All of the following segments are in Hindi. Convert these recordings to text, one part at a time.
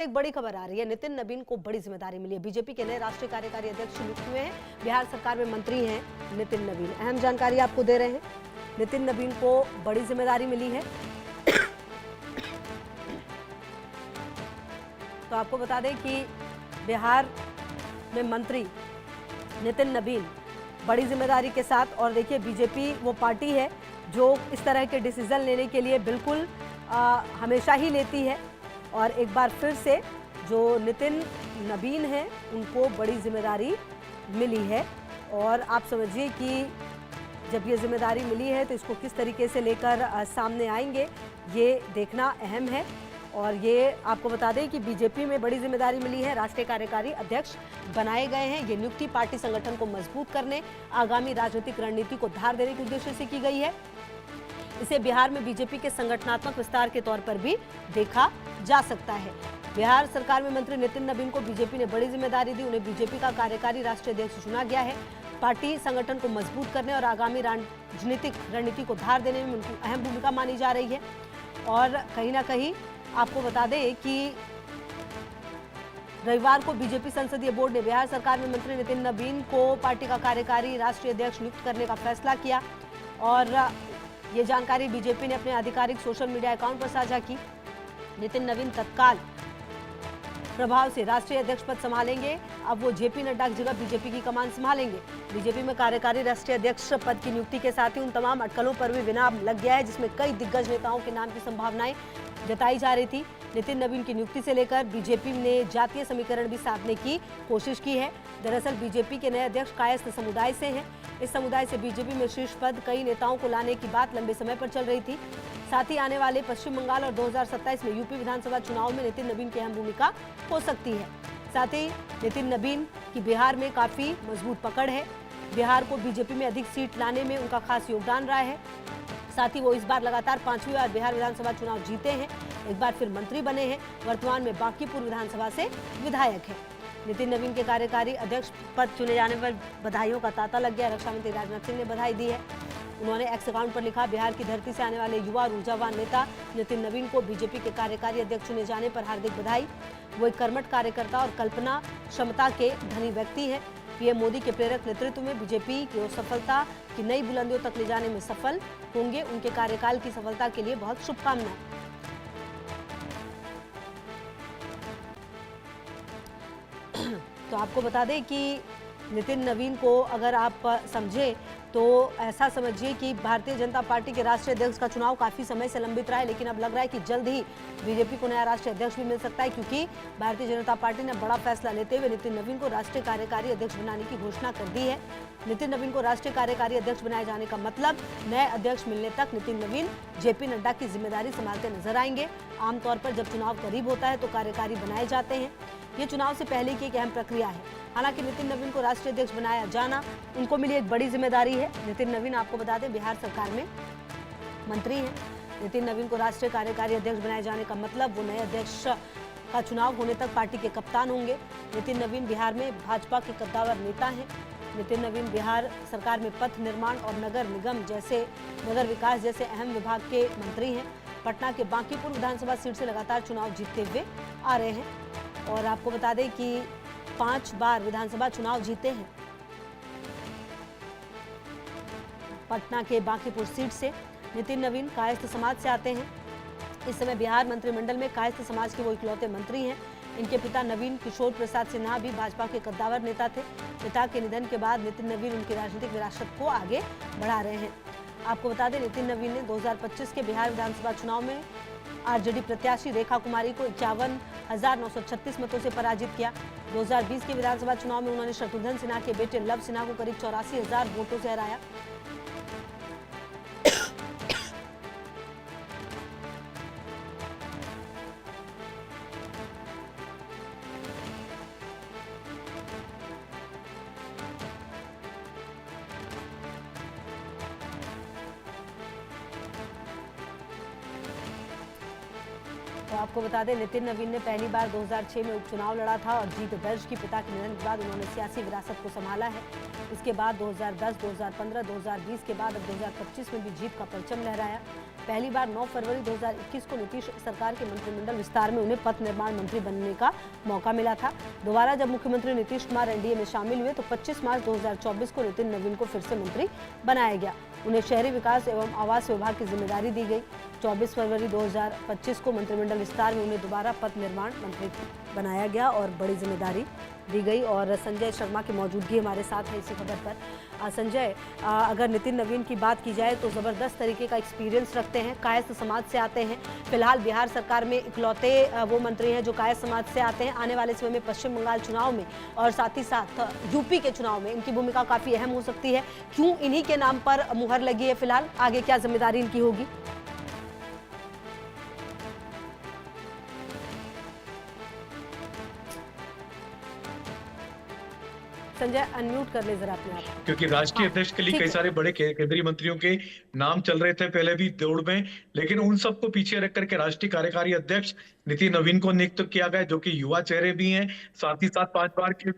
एक बड़ी खबर आ रही है। नितिन नवीन को बड़ी जिम्मेदारी मिली है। बीजेपी के नए राष्ट्रीय कार्यकारी अध्यक्ष नियुक्त हुए हैं। बिहार सरकार में मंत्री हैं नितिन नवीन। अहम जानकारी आपको दे रहे हैं। नितिन नवीन को बड़ी जिम्मेदारी मिली है। तो आपको बता दें कि बिहार में मंत्री नितिन नवीन बड़ी जिम्मेदारी के साथ, और देखिए बीजेपी वो पार्टी है जो इस तरह के डिसीजन लेने के लिए बिल्कुल हमेशा ही लेती है। और एक बार फिर से जो नितिन नवीन हैं उनको बड़ी जिम्मेदारी मिली है। और आप समझिए कि जब ये जिम्मेदारी मिली है तो इसको किस तरीके से लेकर सामने आएंगे ये देखना अहम है। और ये आपको बता दें कि बीजेपी में बड़ी जिम्मेदारी मिली है। राष्ट्रीय कार्यकारी अध्यक्ष बनाए गए हैं। ये नियुक्ति पार्टी संगठन को मजबूत करने, आगामी राजनीतिक रणनीति को धार देने के उद्देश्य से की गई है। इसे बिहार में बीजेपी के संगठनात्मक विस्तार के तौर पर भी देखा जा सकता है। बिहार सरकार में मंत्री नितिन नवीन को बीजेपी ने बड़ी जिम्मेदारी दी। उन्हें बीजेपी का कार्यकारी राष्ट्रीय अध्यक्ष चुना गया है। पार्टी संगठन को मजबूत करने और आगामी राजनीतिक रणनीति को धार देने में उनकी अहम भूमिका मानी जा रही है। और कहीं ना कहीं आपको बता दें कि रविवार को बीजेपी संसदीय बोर्ड ने बिहार सरकार में मंत्री नितिन नवीन को पार्टी का कार्यकारी राष्ट्रीय अध्यक्ष नियुक्त करने का फैसला किया। और ये जानकारी बीजेपी ने अपने आधिकारिक सोशल मीडिया अकाउंट पर साझा की। नितिन नवीन तत्काल प्रभाव से राष्ट्रीय अध्यक्ष पद संभालेंगे। अब वो जेपी नड्डा की जगह बीजेपी की कमान संभालेंगे। बीजेपी में कार्यकारी राष्ट्रीय अध्यक्ष पद की नियुक्ति के साथ ही उन तमाम अटकलों पर भी विराम लग गया है जिसमें कई दिग्गज नेताओं के नाम की संभावनाएं जताई जा रही थी। नितिन नवीन की नियुक्ति से लेकर बीजेपी ने जातीय समीकरण भी साधने की कोशिश की है। दरअसल बीजेपी के नए अध्यक्ष कायस्थ समुदाय से हैं। इस समुदाय से बीजेपी में शीर्ष पद कई नेताओं को लाने की बात लंबे समय पर चल रही थी। साथ ही आने वाले पश्चिम बंगाल और 2027 में यूपी विधानसभा चुनाव में नितिन नवीन की अहम भूमिका हो सकती है। साथ ही नितिन नवीन की बिहार में काफी मजबूत पकड़ है। बिहार को बीजेपी में अधिक सीट लाने में उनका खास योगदान रहा है। साथ ही वो इस बार लगातार 5वीं बार बिहार विधानसभा चुनाव जीते हैं। एक बार फिर मंत्री बने हैं। वर्तमान में बांकीपुर विधानसभा से विधायक है। नितिन नवीन के कार्यकारी अध्यक्ष पद चुने जाने पर बधाइयों का तांता लग गया। रक्षा मंत्री राजनाथ सिंह ने बधाई दी है। उन्होंने एक्स अकाउंट पर लिखा, बिहार की धरती से आने वाले युवा और ऊर्जावान नेता नितिन नवीन को बीजेपी के कार्यकारी अध्यक्ष चुने जाने पर हार्दिक बधाई। वो एक कर्मठ कार्यकर्ता और कल्पना क्षमता के धनी व्यक्ति हैं। पीएम मोदी के प्रेरक नेतृत्व में बीजेपी को सफलता की नई बुलंदियों तक ले जाने में सफल होंगे। उनके कार्यकाल की सफलता के लिए बहुत शुभकामनाएं। तो आपको बता दें कि नितिन नवीन को अगर आप समझें तो ऐसा समझिए कि भारतीय जनता पार्टी के राष्ट्रीय अध्यक्ष का चुनाव काफ़ी समय से लंबित रहा है, लेकिन अब लग रहा है कि जल्द ही बीजेपी को नया राष्ट्रीय अध्यक्ष भी मिल सकता है, क्योंकि भारतीय जनता पार्टी ने बड़ा फैसला लेते हुए नितिन नवीन को राष्ट्रीय कार्यकारी अध्यक्ष बनाने की घोषणा कर दी है। नितिन नवीन को राष्ट्रीय कार्यकारी अध्यक्ष बनाए जाने का मतलब नए अध्यक्ष मिलने तक नितिन नवीन जेपी नड्डा की जिम्मेदारी संभालते नजर आएंगे। आमतौर पर जब चुनाव करीब होता है तो कार्यकारी बनाए जाते हैं। ये चुनाव से पहले की एक अहम प्रक्रिया है। हालांकि नितिन नवीन को राष्ट्रीय अध्यक्ष बनाया जाना उनको मिली एक बड़ी जिम्मेदारी है। नितिन नवीन आपको बता दें बिहार सरकार में मंत्री हैं। नितिन नवीन को राष्ट्रीय कार्यकारी अध्यक्ष बनाए जाने का मतलब वो नए अध्यक्ष का चुनाव होने तक पार्टी के कप्तान होंगे। नितिन नवीन बिहार में भाजपा के कद्दावर नेता हैं। नितिन नवीन बिहार सरकार में पथ निर्माण और नगर निगम जैसे नगर विकास जैसे अहम विभाग के मंत्री हैं। पटना के बांकीपुर विधानसभा सीट से लगातार चुनाव जीतते हुए आ रहे हैं। और आपको बता दें कि 5 बार विधानसभा चुनाव जीते हैं पटना के बांकीपुर सीट से। नितिन नवीन कायस्थ समाज से आते हैं। इस समय बिहार मंत्रिमंडल में कायस्थ समाज के वो इकलौते मंत्री हैं। इनके पिता नवीन किशोर प्रसाद सिन्हा भी भाजपा के कद्दावर नेता थे। पिता के निधन के बाद नितिन नवीन उनकी राजनीतिक विरासत को आगे बढ़ा रहे हैं। आपको बता दें नितिन नवीन ने 2025 के बिहार विधानसभा चुनाव में आरजेडी प्रत्याशी रेखा कुमारी को 51,936 मतों से पराजित किया। 2020 के विधानसभा चुनाव में उन्होंने शत्रुघ्न सिन्हा के बेटे लव सिन्हा को करीब 84,000 वोटों से हराया। तो आपको बता दें, नितिन नवीन ने पहली बार 2006 में उपचुनाव लड़ा था और जीत दर्ज की। पिता के निधन के बाद उन्होंने सियासी विरासत को संभाला है। इसके बाद 2010, 2015, 2020 के बाद अब 2025 में भी जीत का परचम लहराया। पहली बार 9 फरवरी 2021 को नीतीश सरकार के मंत्रिमंडल विस्तार में उन्हें पथ निर्माण मंत्री बनने का मौका मिला था। दोबारा जब मुख्यमंत्री नीतीश कुमार एनडीए में शामिल हुए तो 25 मार्च 2024 को नितिन नवीन को फिर से मंत्री बनाया गया। उन्हें शहरी विकास एवं आवास विभाग की जिम्मेदारी दी गई। 24 फरवरी 2025 को मंत्रिमंडल विस्तार में उन्हें दोबारा पथ निर्माण मंत्री बनाया गया और बड़ी जिम्मेदारी दी गई। और संजय शर्मा की मौजूदगी हमारे साथ है इसी खबर पर। संजय, अगर नितिन नवीन की बात की जाए तो ज़बरदस्त तरीके का एक्सपीरियंस रखते हैं, कायस्थ समाज से आते हैं। फिलहाल बिहार सरकार में इकलौते वो मंत्री हैं जो कायस्थ समाज से आते हैं। आने वाले समय में पश्चिम बंगाल चुनाव में और साथ ही साथ यूपी के चुनाव में इनकी भूमिका काफ़ी अहम हो सकती है। क्यों इन्हीं के नाम पर मुहर लगी है? फिलहाल आगे क्या जिम्मेदारी इनकी होगी? संजय, अनम्यूट कर ले जरा अपने आप, क्योंकि राष्ट्रीय अध्यक्ष के लिए कई सारे बड़े केंद्रीय मंत्रियों के नाम चल रहे थे पहले भी दौड़ में, लेकिन उन सबको पीछे रख करके राष्ट्रीय कार्यकारी अध्यक्ष नितिन नवीन को नियुक्त किया गया, जो कि युवा चेहरे भी हैं, साथ ही साथ 5 बार के।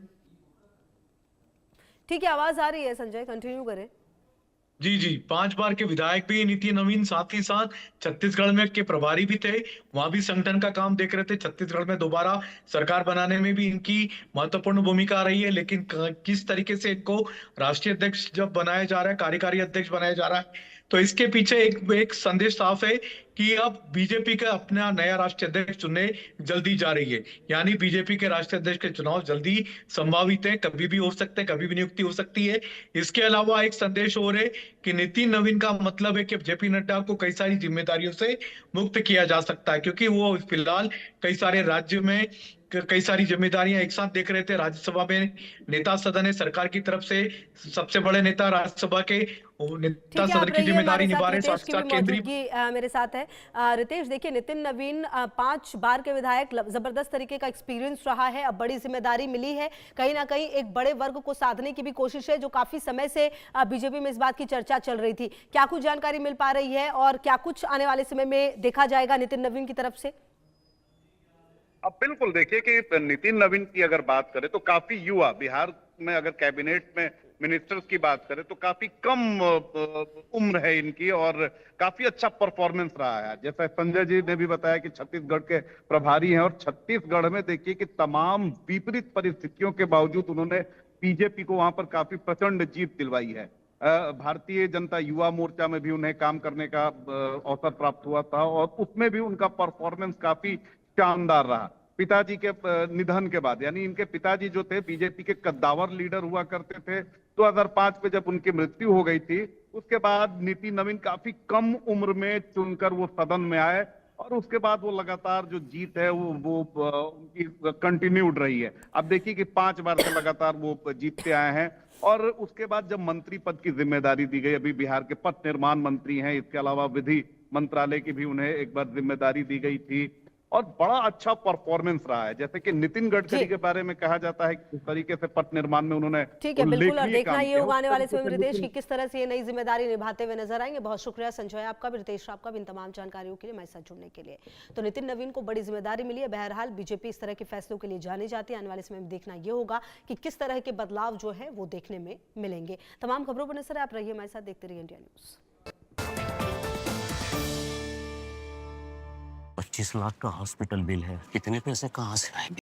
ठीक है, आवाज आ रही है संजय, कंटिन्यू करें। जी 5 बार के विधायक भी नितिन नवीन, साथ ही साथ छत्तीसगढ़ में के प्रभारी भी थे, वहां भी संगठन का काम देख रहे थे। छत्तीसगढ़ में दोबारा सरकार बनाने में भी इनकी महत्वपूर्ण भूमिका रही है। लेकिन किस तरीके से इनको राष्ट्रीय अध्यक्ष जब बनाया जा रहा है, कार्यकारी अध्यक्ष बनाया जा रहा है, तो इसके पीछे एक संदेश साफ है कि अब बीजेपी का अपना नया राष्ट्रीय अध्यक्ष चुनने जल्दी जा रही है। यानी बीजेपी के राष्ट्रीय अध्यक्ष के चुनाव जल्दी संभावित है, कभी भी हो सकते हैं, कभी भी नियुक्ति हो सकती है। इसके अलावा एक संदेश और है कि नितिन नवीन का मतलब है कि जेपी नड्डा को कई सारी जिम्मेदारियों से मुक्त किया जा सकता है, क्योंकि वो फिलहाल कई सारे राज्य में कई सारी जिम्मेदारियां एक साथ देख रहे थे। राज्यसभा में नेता सदन है, सरकार की तरफ से सबसे बड़े नेता राज्यसभा के नेता सदन की जिम्मेदारी निभा रहे, साथ साथ केंद्रीय। मेरे साथ है रितेश। देखिए, नितिन नवीन 5 बार के विधायक, जबरदस्त तरीके का एक्सपीरियंस रहा है, अब बड़ी जिम्मेदारी मिली है। कहीं ना कहीं एक बड़े वर्ग को साधने की भी कोशिश है, जो काफी समय से बीजेपी में इस बात की चर्चा चल रही थी। क्या कुछ जानकारी मिल पा रही है और क्या कुछ आने वाले समय में देखा जाएगा नितिन नवीन की तरफ से? अब बिल्कुल देखिए कि नितिन नवीन की अगर बात करें तो काफी युवा, बिहार में अगर कैबिनेट में मिनिस्टर्स की बात करें तो काफी कम उम्र है इनकी और काफी अच्छा परफॉर्मेंस रहा है। जैसा संजय जी ने भी बताया कि छत्तीसगढ़ के प्रभारी हैं और छत्तीसगढ़ में देखिए कि तमाम विपरीत परिस्थितियों के बावजूद उन्होंने बीजेपी को वहां पर काफी प्रचंड जीत दिलवाई है। भारतीय जनता युवा मोर्चा में भी उन्हें काम करने का अवसर प्राप्त हुआ था और उसमें भी उनका परफॉर्मेंस काफी शानदार रहा। पिताजी के निधन के बाद, यानी इनके पिताजी जो थे बीजेपी के कद्दावर लीडर हुआ करते थे, 2005 में जब उनकी मृत्यु हो गई थी, उसके बाद नितिन नवीन काफी कम उम्र में चुनकर वो सदन में आए और उसके बाद वो लगातार जो जीत है वो उनकी कंटिन्यूड रही है। अब देखिए कि 5 बार से लगातार वो जीतते आए हैं और उसके बाद जब मंत्री पद की जिम्मेदारी दी गई, अभी बिहार के पथ निर्माण मंत्री हैं, इसके अलावा विधि मंत्रालय की भी उन्हें एक बार जिम्मेदारी दी गई थी और बड़ा अच्छा परफॉर्मेंस रहा है। जैसे कि नितिन गडकरी के बारे में कहा जाता है कि इस तरीके से पथ निर्माण में उन्होंने, ठीक है, बिल्कुल। और देखना ये होगा आने वाले समय में रितेश की किस तरह से ये नई जिम्मेदारी निभाते हुए नजर आएंगे। बहुत शुक्रिया संजय आपका भी, रितेश आपका भी इन तमाम जानकारियों के लिए हमारे साथ जुड़ने के लिए। तो नितिन नवीन को बड़ी जिम्मेदारी मिली है। बहरहाल बीजेपी इस तरह के फैसलों के लिए जानी जाती है। आने वाले समय में देखना ये होगा कि किस तरह के बदलाव जो है वो देखने में मिलेंगे। तमाम खबरों पर नजर आप रहिए हमारे साथ, देखते रहिए इंडिया न्यूज। 25 लाख का हॉस्पिटल बिल है, इतने पैसे कहाँ से आएंगे?